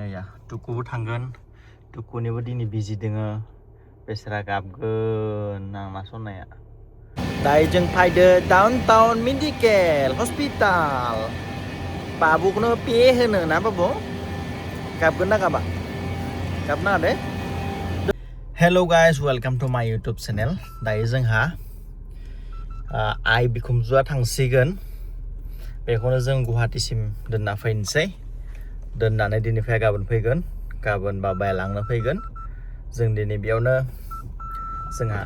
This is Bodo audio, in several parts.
ya tukuबो थांगोन tukuनिबो दिनै बिजि दोङो बेसरा गाबगोन नांना सनाया दायो जों फैदो डाउनटाउन मेडिकेल हस्पिटाल बाबुखौनो पे होनो ना बाबु गाबगोन ना गाबा गाबना दे हेलो गाइस वेलकम टू माय यूट्यूब चैनल दायो जोंहा आइ बिखुमजोआ थांसिगोन बेखौनो जों गुवाहाटीसिम दोनना फैनोसै दोननानै दिनैफ्राय गाबोन फैगोन गाबोन बाबाया लांनो फैगोन जों दिनै बेयावनो जोंहा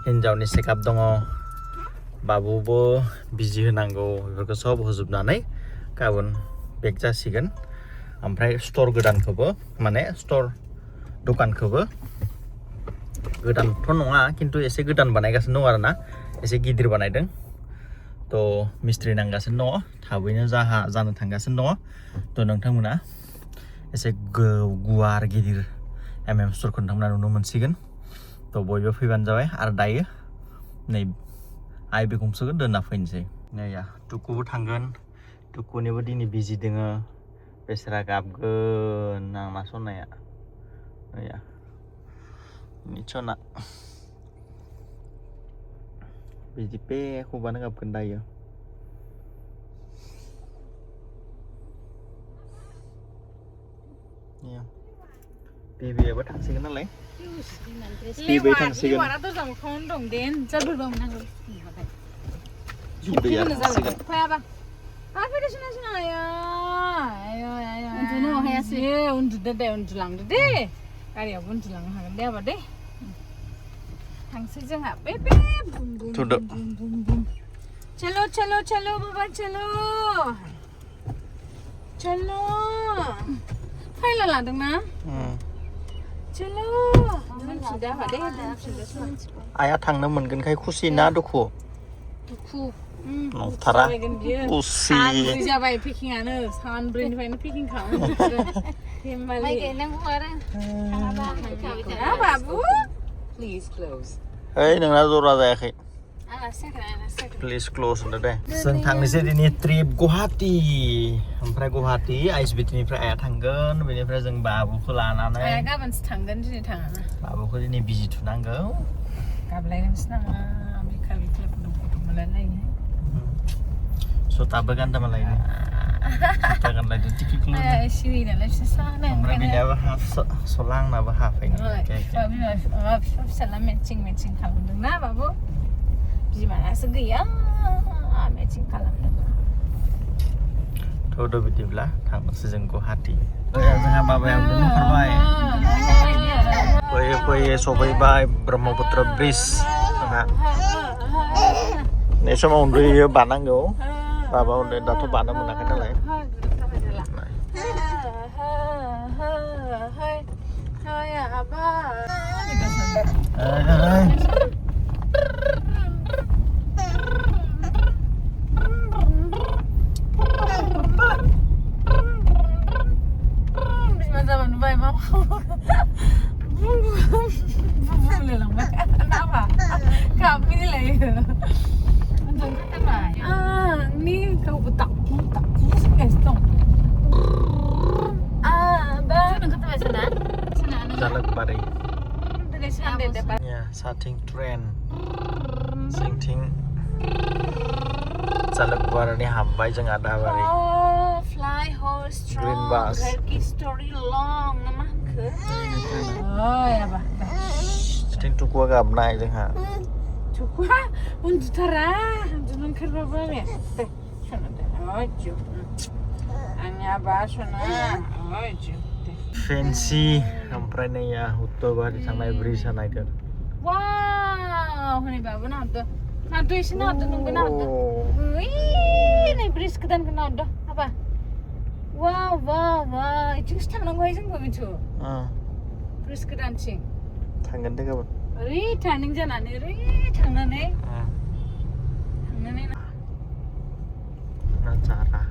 हिन्जावनि चेकआप दङ बाबुबो बिजि होनांगौ बेफोरखौ सब होजोबनानै गाबोन बेक जासिगोन ओमफ्राय स्टोर गोदानखौबो माने स्टोर दखानखौबो गोदानथ' नङा खिन्थु एसे गोदान बानायगासिनो दं आरोना एसे गिदिर बानायदों तो मिस्ट्रि नांगासिनो दङ थाबैनो जानो थांगासिनो दङ तो नोंथांमोना एसे गुवार गिदिर स्टोरखौ नोंथांमोना नुनो मोनसिगोन तो बयबो फैबानो जाबाय आरो दायो नै आइ बिखुमजोखौ दोनना फैनोसै नैया तुकुबो थांगोन तुकुनिबो दिनै बिजि दोङो बेसरा गाबगोन नांना सनाया नैया निचना बिदि पे खबानो गाबगोन दायो बेबो थांसिगोन नालाय बेबो थांसिगोन उन्दुलांदो दे गारियाव उन्दुलांनो हागोन दे आबा दे थांसै जोंहा बे चलो चलो चलो बाबा चलो चलो फाइला लादोंना चलो आइया थांनो मोनगोनखाय खुसि ना दुखु दुखु नंथारा खुसि सानब्रै जाबाय पेकिंआनो सानब्रैनिफ्रायनो पेकिं खालामो माइ गायनांगौ आरो बाबु ओइ नोंना जरा जायाखै प्लिज क्लोज होनदो दे जों थांनोसै दिनै ट्रिप गुवाहाटी ओमफ्राय गुवाहाटी आइएसबिटिनिफ्राय आइया थांगोन बेनिफ्राय जों बाबुखौ लानानै आइया गाबोनसो थांगोन दिनै थाङा बाबुखौ दिनै बिजि थुनांगौ गाबलायगोनसो नामा बिखा बिखा फुदुं मोनलायलायो सताबो गानदा मालायनो सता गानलायदो टिकिखौ सिरि नालाय बिसोर सानो ओमफ्राय बिनियाबो हाफ सला आंनाबो हाफैनो बिमा फिसाला मेचिं खालामदोंना बाबु बिमायासो गैया मेचिं खालामदों थ'द' बिदिब्ला थांनोसै जों गुवाहाटी जोंहा बाबाया उन्दुनो ओंखारबाय फैयै सफैबाय ब्रह्मपुत्र ब्रिज जोंहा बे समाव उन्दुयो बानांगौ बाबा उन्दै दाथ' बानो मोनाखै नालाय बिमा जाबा नुबाय मा बुंलायलांबाय नामा गाबफैलायो ni kau betak guys dong ba nang kata sana Jalakbari dari sana deh depan ya sating tren singting Jalakbari ni hambai jeng ada bari oh fly horse strong green bus Turkey story long nama ke oh ya ba sting tuku agak naik jeng ha cukup untuk terah jangan kerja ya deh sana deh ojo anya basona ojo fancy omprennya ya utuh banget sama Ibri sana itu wow ini babu nado isi nado nunggu nado wih ini Ibri sekitar nado apa wow itu sekarang nunggu aja nggak itu Ibri sekitar sih tangan deh kapan turning जानानै थांनानै Nacara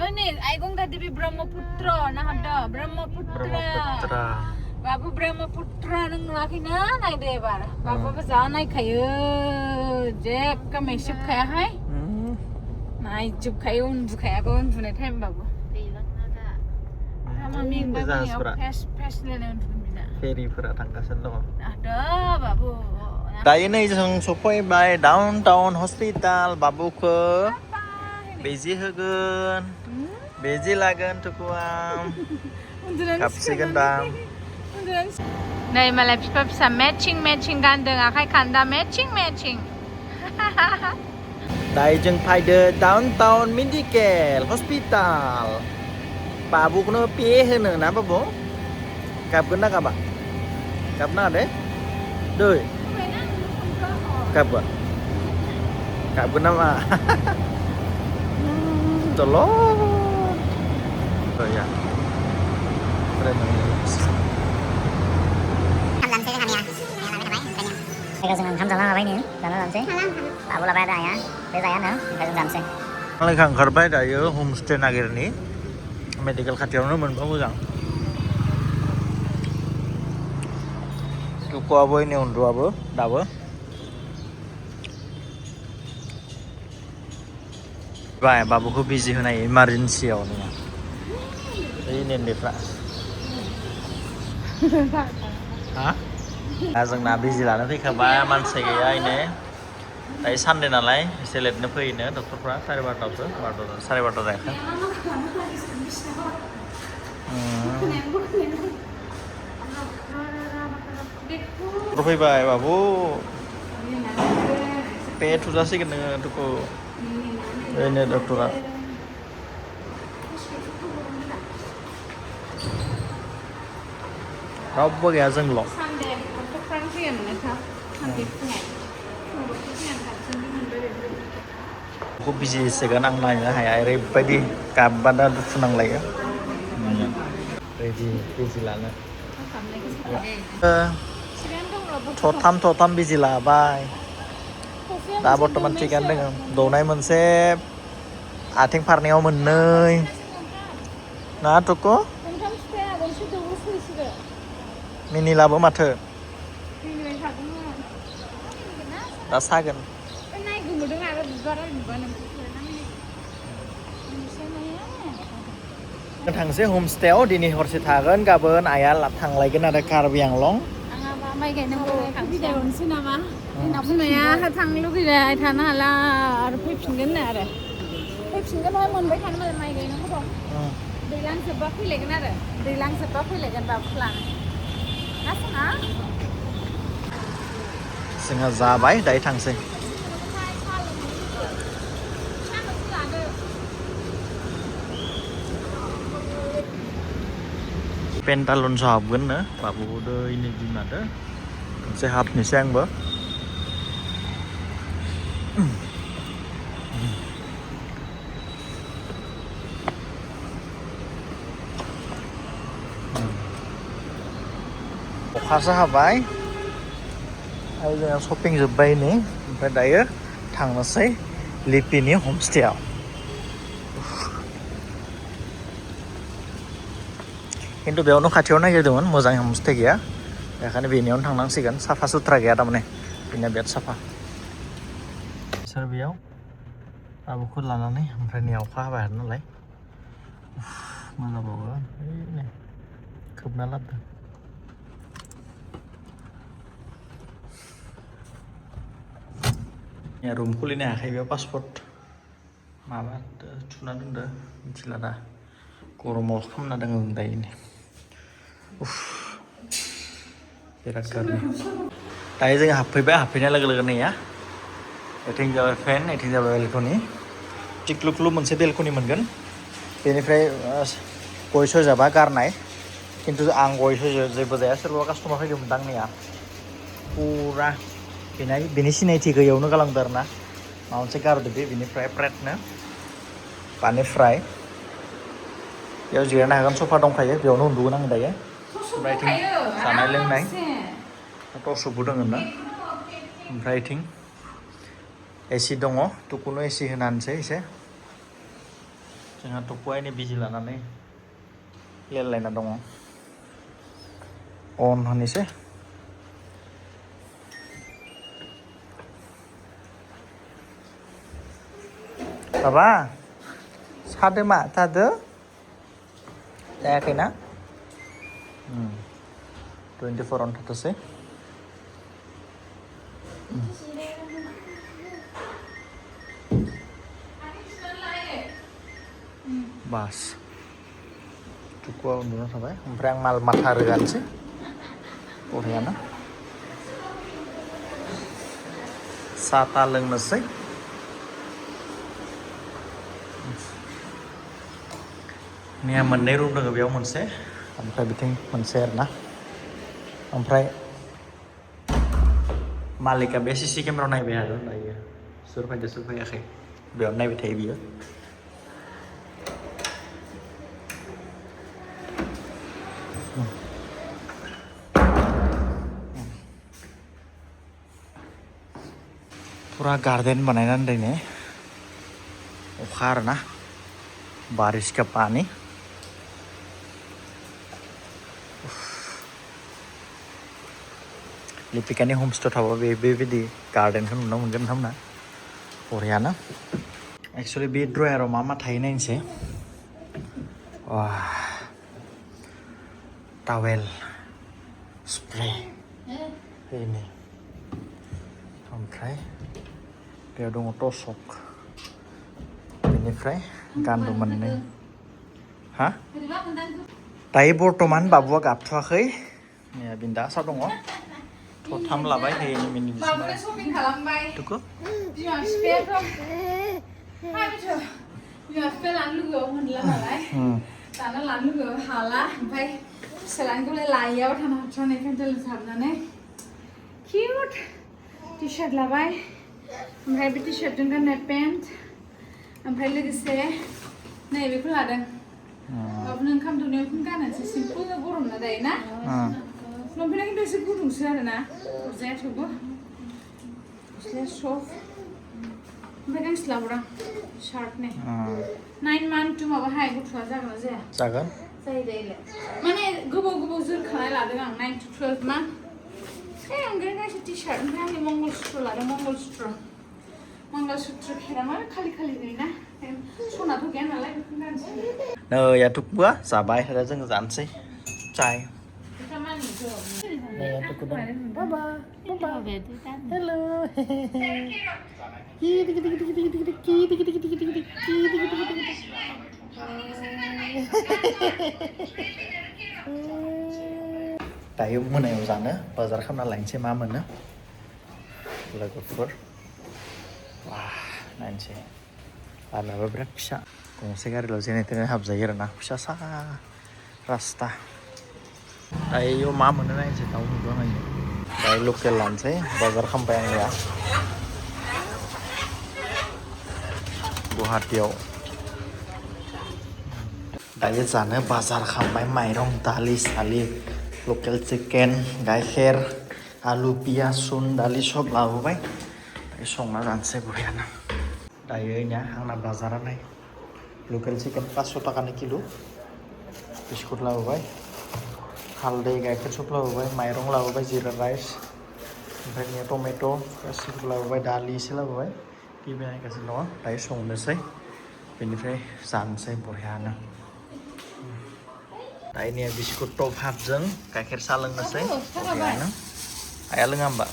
oh ini Aigungga Dewi Brahmaputra nah ada Brahmaputra बाबु ब्रह्मपुत्र नों नुवाखैना नायदो एबार बाबुबो जा नायखायो जेबो मेसेबखायाहाय नायजोबखायो उन्दुखायाबो उन्दुनाय टाइमबाबो मा मेंबाबो जाहाजफोरा फेस रायलायना उन्दुगोन बिना फेरिफोरा थांगासिनो दङ आदा बाबु दायो नै जों सफैबाय डाउन टाउन हस्पिटाल बाबुखौ बिजि होगोन बिजि लागोन टुकुआ गाबसिगोन दां नै मालाय बिफा फिसा मेचिं गानदों आखाइ खान्दा मेचिं दायो जों फैदो डाउन टाउन मेडिकेल हस्पिटाल बाबुखौनो पे होनो ना बाबु गाबगोन ना गाबा गाबनाङा दे दै गाबगोन नामा Tolong. Oh ya. Keren banget. Bây giờ dừng thăm dòng bay nữa, dòng làm gì? Bảo là bay đại á, bây giờ nữa, phải dừng làm gì? Mereka oंखारबाय दायो हमस्टे नागिरनि मेडिकेल खाथियावनो मोनबा मोजां टुकुआबो इनि उन्दुआबो दाबो बाय बाबुखौ बिजि होनाय इमारजेन्सियाव नङा ओइ नेन्देफ्रा हा जोंना बिजि लानो फैखाबाय मानसि गैया इने दायो सानदे नालाय एसे लेटनो फैयोनो डक्टरफ्रा 12:30आवसो 12:30 जायाखै फैबाय बाबु पे थुजासिगोन नोङो टुकु ओरैनो डक्टरा रावबो गैया जोंल' बेखौ बिजि होसिगोन आं नायनो हाया ओरैबायदि गाबबादा दुखु नांलायो रेडि बिजि लानो थथाम बिजि लाबाय दा बर्थमान थिगानो दङ दौनाय मोनसे आथिं फारनैयाव मोननै ना टुकु मिनिलाबो माथो दा सागोन थांसै हमस्टेयाव दिनै हरसे थागोन गाबोन आइया थांलायगोन आरो कार्बि आंलं माइ गायनांगौ बिदाय हरनोसै नामा बिमाया थांनो लुगैबाय थानो हाला आरो फैफिनगोन आरो फैफिनगोन मोनबाय थानो मालाय माइ गायनांगौ दं दैज्लां जोबबा फैलायगोन आरो दैज्लां जोबबा फैलायगोन बाबुखौ लानो ना सना जोंहा जाबाय दायो थांसै पेन्टालुनसो हाबगोननो बाबुदो इनि बिमादो मोनसे हाबनोसै आंबो अखासो हाबाय आरो जोंहा शपिं जोब्बाय नै ओमफ्राय दायो थांनोसै लिपिनि हमस्टेयाव खिन्थु बेयावनो खाथियाव नागिरदोंमोन मोजां हमस्टे गैया बेखायनो बेनियावनो थांनांसिगोन साफा सुथ्रा गैया थारमाने बेनिया बिराद साफा बिसोर बेयाव बाबुखौ लानानै ओमफ्राय नै अखा हाबाय आरो नालाय मोजांबावगोन नै खोबना लाबोदों रुम खुलिनो हायाखै बेयाव पासपर्ट माबा थुना दोनदो मिथिला दा गरमाव खालामना दङ दायो बिराद गारमि दायो जों हाबफैबाय हाबफैनाय लोगो लोगो नैया एथिं जाबाय फेन एथिं जाबाय बेलकनि टिक्लुक्लु मोनसे बेलकनि मोनगोन बेनिफ्राय गय सजाबा गारनाय खिन्थु आं गय सज जेबो जाया सोरबा कास्टमार फैदोंमोन दांनिया फुरा बेनि सिनायथि गैयावनो गालांदो आरो ना माबा मोनसे गारदो बेनिफ्राय प्रेटनो बानि फ्राय बेयाव जिरायनो हागोन सफा दंखायो बेयावनो उन्दुगोन आं दायो ओमफ्राय इथिं जानाय लोंनाय टर्चबो दङ ना ओमफ्राय इथिं एसि दङ टुकुनो एसि होनानैसै एसे जोंहा टुकुआ एनै बिजि लानानै लेलायना दङ अन होनोसै Baba, सादो मा थादो जायाखैना 24 on थाथोसै बास Tukua udah sampai ompray ang mal matharogan sih Koreana Sata loंनोसै Nia मोननै रुम दङ बेयाव मोनसे ओमफ्राय बिथिं मोनसे आरोना ओमफ्राय मालिका बे सीसी केमेरायाव नायबाय आरो दायो सोर फैदों सोर फैयाखै बेयाव नायबाय थायो बियो Pura garden बानायनानै दोनो अखा आरोना बारिश का पानी लिपिकानि होमस्टे थाबा बेबायदि गार्डेनखौ नुनो मोनगोन नोंथांमोना बरियाना एक्चुअली बे ड्रयाराव मा मा थायो नायनोसै टावेल स्प्रे बेनो ओमफ्राय बेयाव दङ टसक बेनिफ्राय गान्दु मोननै हा दायो बर्तमान बाबुआ गाबथ'वाखै बिन्दासा दङ थथाम लाबाय हैनि मिनि बाबुआ शपिं खालामबाय तुको बिमा बिफायाथ' बिमा बिफाया लानो लुगैयो मोनला नालाय दाना लानो लुगैयो हाला ओमफ्राय फिसालानिखौलाय लायियाव थानो हाथ'नाय केन्डेल सारनानै किउट टि-शार्ट लाबाय ओमफ्राय बे टि-शार्टजों गाननाय पेन्ट ओमफ्राय लोगोसे नैबेखौ लादों बाबुनो ओंखाम दौनायाव बेखौनो गाननोसै सिम्पोल गरम ना दायो ना लंपेन्टआ खिन्थु एसे गुदुंसो आरोना अरजाया थेवबो गस्लाया सफ्ट ओमफ्राय गांसे लाबावदां शार्टनि 9 month माबाहाय गथ'आ जागोन ना जाया जागोन जायो दायोलाय माने गोबाव गोबाव जोरखानाय लादों आं 9 to 12 month ओंखायनो गांसे टि-शार्ट ओमफ्राय आंनि मंगलसूत्र लादों मंगलसूत्र खेरा मा खालि खालि नुयोना सनाथ' गैया नालाय बेखौनो गानसै नै या तुकुआ जाबाय दा जों जानोसै चाय नै या तुकु दं बाबा हेलो दायो मोनायाव जानो बाजार खालामना लायनोसै मा मोनो लोगोफोर वाह नायनोसै लामायाबो बिराद फिसा गंसे गारिल' जेने थेने हाबजायो आरोना फिसा सा रास्ता दायो मा मोनो नायनोसै दाउ नुदों आङो दायो लकेल लानोसै बाजार खालामबाय आंनिया गुवाहाटियाव दायो जानो बाजार खालामबाय माइरं दालि सालि लकेल चिकेन गाइखेर आलु पियाज सुन दालि सब लाबोबाय दायो संना जानोसै बरियानो दायो आंना बाजारा नाय लकेल चिकेन 500 थाखानि किल' बिस्कुट लाबोबाय हालदै गाइखेर सब लाबोबाय माइरं लाबोबाय जिरा राइस ओमफ्राय टमेट' गासिबो लाबोबाय दालि एसे लाबोबाय टिभि नायगासिनो दङ दायो संनोसै बेनिफ्राय जानोसै बरियानो दायो बिस्कुट टप हाफजों गाइखेर साहा लोंनोसै बरियानो आया लोङा होमबा